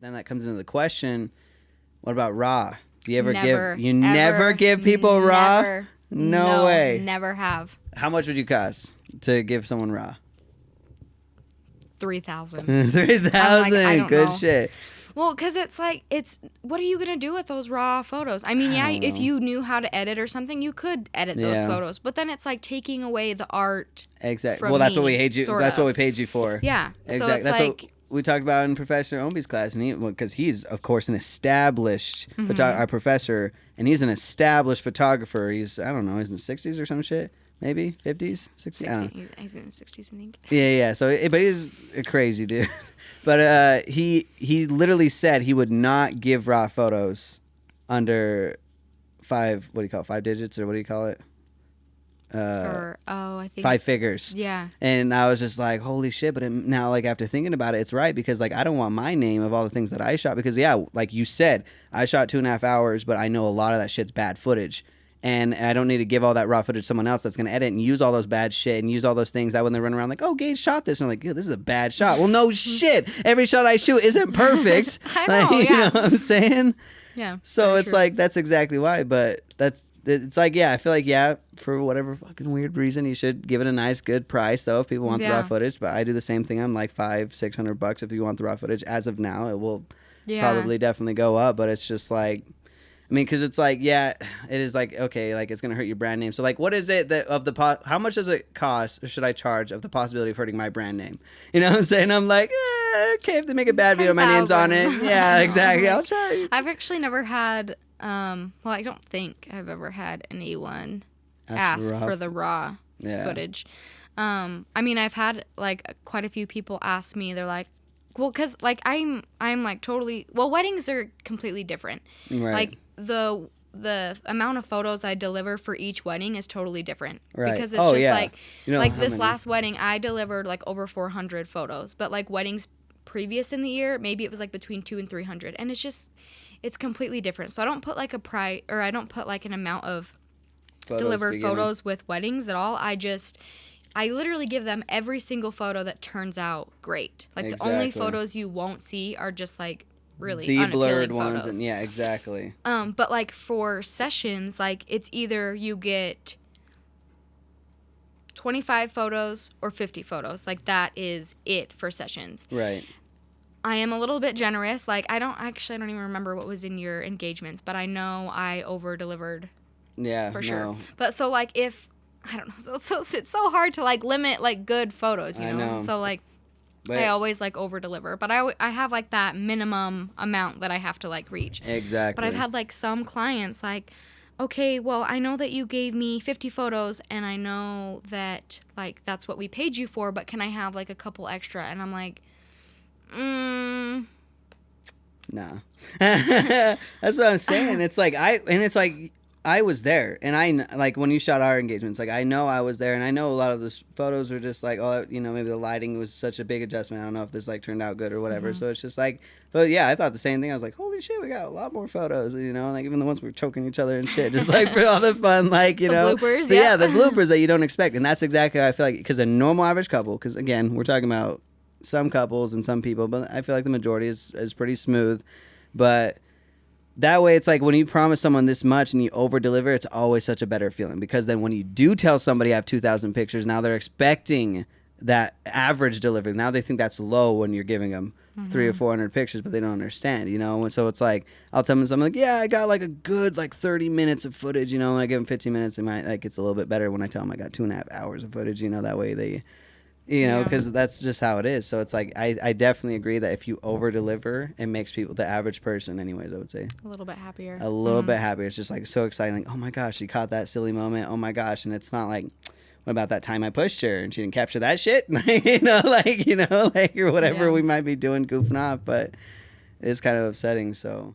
then that comes into the question, what about raw? Do you ever Never, never give people raw? Never. No way. Never have. How much would you cost to give someone raw? 3,000. 3,000. Good know. shit. Well, because what are you going to do with those raw photos? I mean, if you knew how to edit or something, you could edit those photos. But then it's like taking away the art. Exactly. Well, that's what we paid you. That's what we paid you for. Yeah. Exactly. So it's that's like, what we talked about in Professor Ombi's class, and because he's of course an established our professor, and he's an established photographer. He's he's in his 60s or some shit. Maybe 50s, 60s. I don't know. He's in his 60s, I think. Yeah. So, but he's a crazy dude. But he literally said he would not give raw photos under 5. What do you call it? 5 digits, or what do you call it? I think 5 figures. Yeah. And I was just like, holy shit. But now, like, after thinking about it, it's right, because like I don't want my name of all the things that I shot, because like you said, I shot 2.5 hours, but I know a lot of that shit's bad footage. And I don't need to give all that raw footage to someone else that's going to edit and use all those bad shit and use all those things that when they run around like, oh, Gage shot this. And I'm like, yeah, this is a bad shot. Well, no shit. Every shot I shoot isn't perfect. I know, like, you know what I'm saying? Yeah. So it's true. Like, that's exactly why. But it's like, I feel like, for whatever fucking weird reason, you should give it a nice, good price, though, if people want the raw footage. But I do the same thing. I'm like $500-$600 if you want the raw footage. As of now, it will probably definitely go up. But it's just like, I mean, because it's like, it is like, okay, like it's going to hurt your brand name. So like, what is it that how much does it cost, or should I charge, of the possibility of hurting my brand name? You know what I'm saying? I'm like, okay, if they make a bad video, my name's on it. Yeah, exactly. I'll try. I've actually never had, well, I don't think I've ever had anyone ask for the raw footage. I mean, I've had like quite a few people ask me, they're like, well, because like I'm like totally, well, weddings are completely different. Right. Like the amount of photos I deliver for each wedding is totally different. Right. Because it's just like, like this last wedding, I delivered like over 400 photos, but like weddings previous in the year, maybe it was like between 200 and 300, and it's completely different. So I don't put like I don't put like an amount of delivered photos with weddings at all. I literally give them every single photo that turns out great. Like the only photos you won't see are just like really the blurred photos. Ones, and exactly. But like for sessions, like it's either you get 25 photos or 50 photos. Like that is it for sessions. Right. I am a little bit generous. Like I don't even remember what was in your engagements, but I know I over delivered. Yeah, for sure. But so like if I don't know, so it's so hard to like limit like good photos, you know? I know. So like I always like over deliver, but I have like that minimum amount that I have to like reach. Exactly. But I've had like some clients like, okay, well I know that you gave me 50 photos and I know that like that's what we paid you for, but can I have like a couple extra? And I'm like, nah. That's what I'm saying. It's like I was there, and I like when you shot our engagements, like I know I was there, and I know a lot of those photos were just like, oh, you know, maybe the lighting was such a big adjustment. I don't know if this like turned out good or whatever. Mm-hmm. So it's just like, but yeah, I thought the same thing. I was like, holy shit, we got a lot more photos, you know, like even the ones we were choking each other and shit, just like for all the fun, like, you know, bloopers, so, yeah, the bloopers that you don't expect, and that's exactly how I feel like, because a normal average couple, because again, we're talking about some couples and some people, but I feel like the majority is pretty smooth, but. That way, it's like when you promise someone this much and you over-deliver, it's always such a better feeling. Because then when you do tell somebody I have 2,000 pictures, now they're expecting that average delivery. Now they think that's low when you're giving them 300 or 400 pictures, but they don't understand, you know? And so it's like, I'll tell them something like, yeah, I got like a good like 30 minutes of footage, you know? When I give them 15 minutes, it might like it's a little bit better when I tell them I got 2.5 hours of footage, you know? That way they... You know, because that's just how it is. So it's like, I definitely agree that if you over-deliver, it makes people, the average person anyways, I would say. A little bit happier. A little bit happier. It's just like so exciting. Like, oh my gosh, she caught that silly moment. Oh my gosh. And it's not like, what about that time I pushed her and she didn't capture that shit? Like, or whatever we might be doing goofing off. But it's kind of upsetting, so...